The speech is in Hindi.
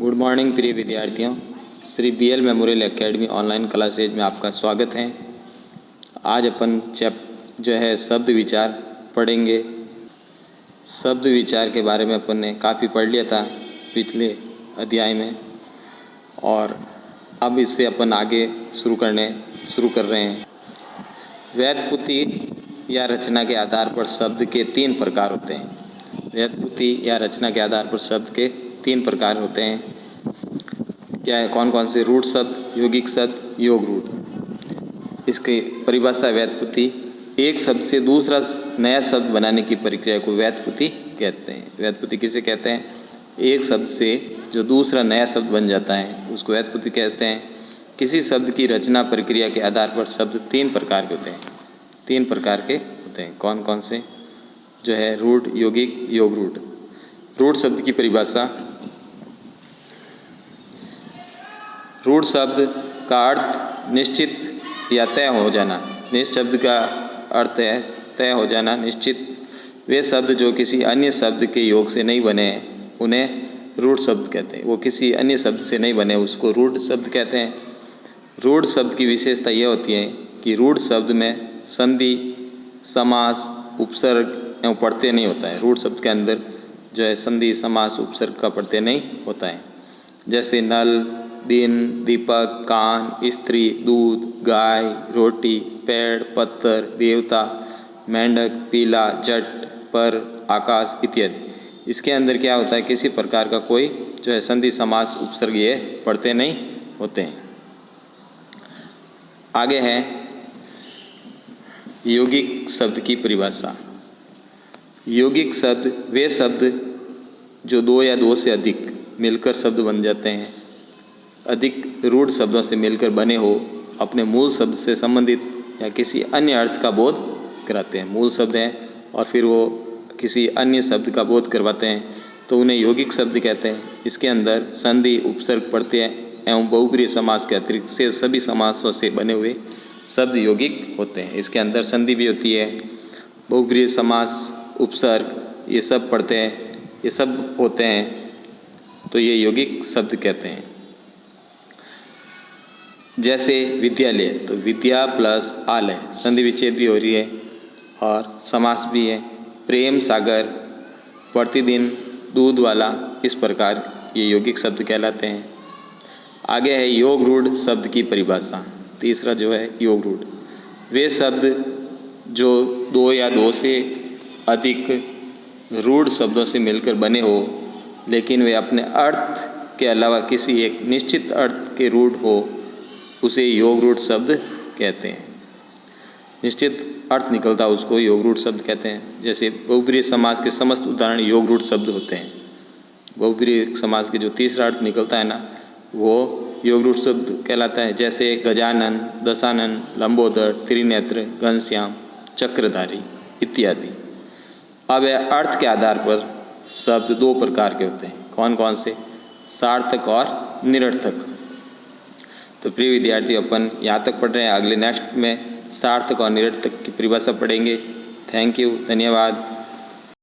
गुड मॉर्निंग प्रिय विद्यार्थियों। Shri BL memorial academy online classes में आपका स्वागत है। आज अपन शब्द विचार पढ़ेंगे। शब्द विचार के बारे में अपन ने काफ़ी पढ़ लिया था पिछले अध्याय में, और अब इससे अपन आगे शुरू कर रहे हैं। व्युत्पत्ति या रचना के आधार पर शब्द के 3 प्रकार होते हैं। व्युत्पत्ति या रचना के आधार पर शब्द के 3 प्रकार होते हैं। क्या है, कौन कौन से? रूढ़ शब्द, यौगिक शब्द, योग रूढ़। इसकी परिभाषा व्युत्पत्ति, एक शब्द से दूसरा नया शब्द बनाने की प्रक्रिया को व्युत्पत्ति कहते हैं। व्युत्पत्ति किसे कहते हैं? एक शब्द से जो दूसरा नया शब्द बन जाता है उसको व्युत्पत्ति कहते हैं। किसी शब्द की रचना प्रक्रिया के आधार पर शब्द 3 प्रकार के होते हैं। 3 प्रकार के होते हैं। कौन कौन से? जो है रूढ़, यौगिक, योग रूढ़। रूढ़ शब्द की परिभाषा, रूढ़ शब्द का अर्थ निश्चित या तय हो जाना। निश्चित शब्द का अर्थ है तय हो जाना, निश्चित। वे शब्द जो किसी अन्य शब्द के योग से नहीं बने उन्हें रूढ़ शब्द कहते हैं। वो किसी अन्य शब्द से नहीं बने उसको रूढ़ शब्द कहते हैं। रूढ़ शब्द की विशेषता यह होती है कि रूढ़ शब्द में संधि, समास, उपसर्ग एवं प्रत्यय नहीं होता है। रूढ़ शब्द के अंदर जो है संधि, समास, उपसर्ग का प्रत्यय नहीं होता है। जैसे नल, दिन, दीपक, कान, स्त्री, दूध, गाय, रोटी, पेड़, पत्थर, देवता, मेंढक, पीला, जट, पर, आकाश इत्यादि। इसके अंदर क्या होता है, किसी प्रकार का कोई जो है संधि, समास, उपसर्ग ये प्रत्यय नहीं होते हैं। आगे है यौगिक शब्द की परिभाषा। यौगिक शब्द वे शब्द जो 2 या 2 से अधिक मिलकर शब्द बन जाते हैं, अधिक रूढ़ शब्दों से मिलकर बने हो, अपने मूल शब्द से संबंधित या किसी अन्य अर्थ का बोध कराते हैं। मूल शब्द हैं और फिर वो किसी अन्य शब्द का बोध करवाते हैं तो उन्हें यौगिक शब्द कहते हैं। इसके अंदर संधि, उपसर्ग, प्रत्यय एवं बहुब्रीहि समास के अतिरिक्त से सभी समासों से बने हुए शब्द यौगिक होते हैं। इसके अंदर संधि भी होती है, बहुब्रीहि समास, उपसर्ग, ये सब प्रत्यय, ये सब होते हैं, तो ये यौगिक शब्द कहते हैं। जैसे विद्यालय, तो विद्या प्लस आलय, संधि विच्छेद भी हो रही है और समास भी है। प्रेम सागर, प्रतिदिन, दूध वाला, इस प्रकार ये यौगिक शब्द कहलाते हैं। आगे है योग रूढ़ शब्द की परिभाषा। तीसरा जो है योग रूढ़, वे शब्द जो 2 या 2 से अधिक रूढ़ शब्दों से मिलकर बने हो लेकिन वे अपने अर्थ के अलावा किसी एक निश्चित अर्थ के रूढ़ हो, उसे योग रूढ़ शब्द कहते हैं। निश्चित अर्थ निकलता उसको योग रूढ़ शब्द कहते हैं। जैसे बहुब्रीहि समास के समस्त उदाहरण योग रूढ़ शब्द होते हैं। बहुब्रीहि समास के जो तीसरा अर्थ निकलता है ना, वो योग रूढ़ शब्द कहलाता है। जैसे गजानन, दशानन, लंबोदर, त्रिनेत्र, घनश्याम, चक्रधारी इत्यादि। अब अर्थ के आधार पर शब्द 2 प्रकार के होते हैं। कौन कौन से? सार्थक और निरर्थक। तो प्रिय विद्यार्थी, अपन यहाँ तक पढ़ रहे हैं। अगले नेक्स्ट में सार्थक और निरर्थक की परिभाषा पढ़ेंगे। थैंक यू, धन्यवाद।